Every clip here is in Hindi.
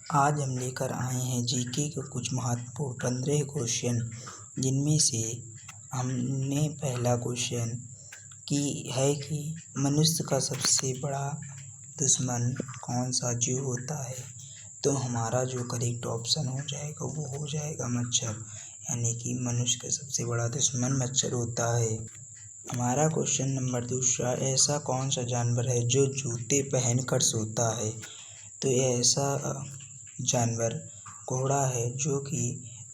आज हम लेकर आए हैं जीके के कुछ महत्वपूर्ण 15 क्वेश्चन, जिनमें से हमने पहला क्वेश्चन कि मनुष्य का सबसे बड़ा दुश्मन कौन सा जीव होता है। तो हमारा जो करेक्ट ऑप्शन हो जाएगा वो हो जाएगा मच्छर, यानी कि मनुष्य का सबसे बड़ा दुश्मन मच्छर होता है। हमारा क्वेश्चन नंबर दूसरा, ऐसा कौन सा जानवर है जो जूते पहनकर सोता है। तो ऐसा जानवर घोड़ा है जो कि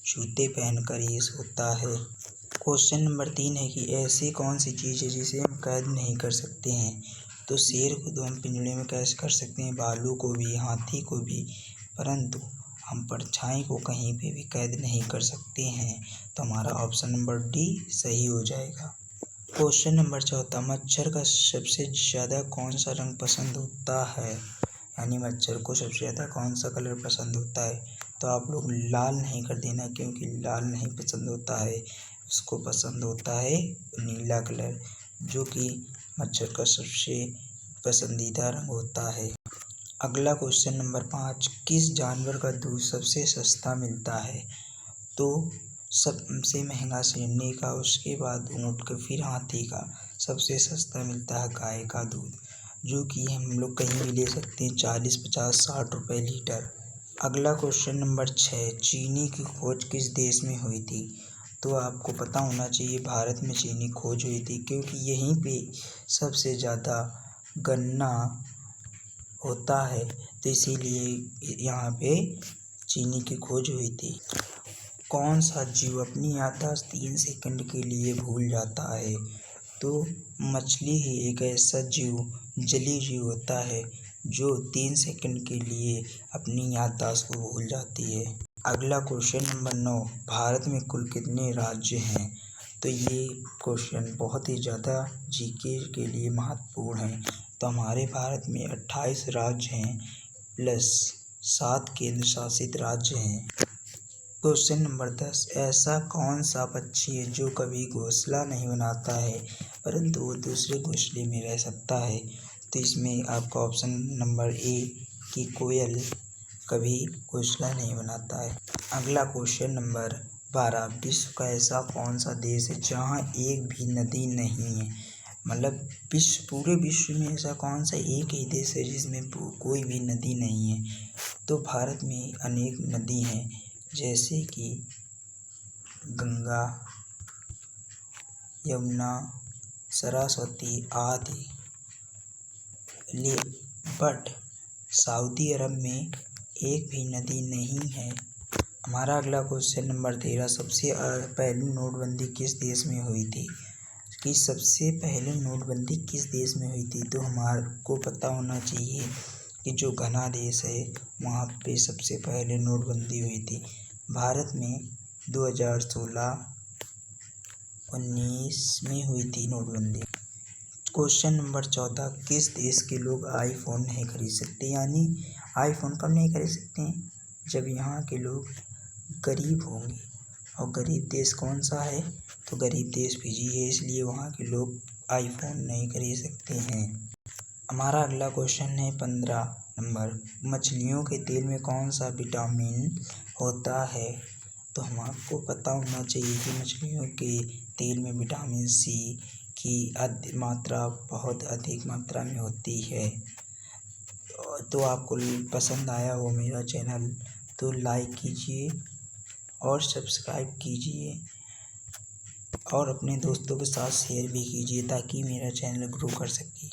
जूते पहनकर ही सोता है। क्वेश्चन नंबर 3 है कि ऐसी कौन सी चीज़ है जिसे हम कैद नहीं कर सकते हैं। तो शेर को तो हम पिंजरे में कैद कर सकते हैं, भालू को भी, हाथी को भी, परंतु हम परछाई को कहीं पे भी कैद नहीं कर सकते हैं। तो हमारा ऑप्शन नंबर डी सही हो जाएगा। क्वेश्चन नंबर 4, मच्छर का सबसे ज़्यादा कौन सा रंग पसंद होता है, यानी मच्छर को सबसे ज़्यादा कौन सा कलर पसंद होता है। तो आप लोग लाल नहीं कर देना, क्योंकि लाल नहीं पसंद होता है, उसको पसंद होता है नीला कलर, जो कि मच्छर का सबसे पसंदीदा रंग होता है। अगला क्वेश्चन नंबर 5, किस जानवर का दूध सबसे सस्ता मिलता है। तो सबसे महंगा शेरनी का, उसके बाद ऊँट का, फिर हाथी का, सबसे सस्ता मिलता है गाय का दूध, जो कि हम लोग कहीं भी ले सकते हैं 40, 50, 60 रुपये लीटर। अगला क्वेश्चन नंबर 6, चीनी की खोज किस देश में हुई थी। तो आपको पता होना चाहिए भारत में चीनी खोज हुई थी, क्योंकि यहीं पे सबसे ज़्यादा गन्ना होता है, तो इसीलिए यहाँ पे चीनी की खोज हुई थी। कौन सा जीव अपनी याददाश्त 3 सेकंड के लिए भूल जाता है। तो मछली ही एक ऐसा जलीय जीव होता है जो 3 सेकंड के लिए अपनी याददाश्त को भूल जाती है। अगला क्वेश्चन नंबर 9, भारत में कुल कितने राज्य हैं। तो ये क्वेश्चन बहुत ही ज़्यादा जीके के लिए महत्वपूर्ण है। तो हमारे भारत में 28 राज्य हैं प्लस 7 केंद्र शासित राज्य हैं। क्वेश्चन नंबर 10, ऐसा कौन सा पक्षी है जो कभी घोंसला नहीं बनाता है परंतु वो दूसरे घोंसले में रह सकता है। तो इसमें आपका ऑप्शन नंबर ए कि कोयल कभी घोंसला नहीं बनाता है। अगला क्वेश्चन नंबर 12, विश्व का ऐसा कौन सा देश है जहाँ एक भी नदी नहीं है। मतलब पूरे विश्व में ऐसा कौन सा एक ही देश है जिसमें कोई भी नदी नहीं है। तो भारत में अनेक नदी हैं, जैसे कि गंगा, यमुना, सरस्वती आदि। बट सऊदी अरब में एक भी नदी नहीं है। हमारा अगला क्वेश्चन नंबर 13, सबसे पहली नोटबंदी किस देश में हुई थी। कि सबसे पहले नोटबंदी किस देश में हुई थी। तो हमारे को पता होना चाहिए कि जो घना देश है वहाँ पे सबसे पहले नोटबंदी हुई थी। भारत में 2016, 19 में हुई थी नोटबंदी। क्वेश्चन नंबर 14, किस देश के लोग आईफोन नहीं खरीद सकते, यानी आईफोन कब नहीं खरीद सकते हैं, जब यहाँ के लोग गरीब होंगे। और गरीब देश कौन सा है। तो गरीब देश फिजी है, इसलिए वहाँ के लोग आईफोन नहीं खरीद सकते हैं। हमारा अगला क्वेश्चन है 15 नंबर, मछलियों के तेल में कौन सा विटामिन होता है। तो हम आपको पता होना चाहिए कि मछलियों के तेल में विटामिन सी की मात्रा बहुत अधिक मात्रा में होती है। तो आपको पसंद आया हो मेरा चैनल तो लाइक कीजिए और सब्सक्राइब कीजिए और अपने दोस्तों के साथ शेयर भी कीजिए, ताकि मेरा चैनल ग्रो कर सके।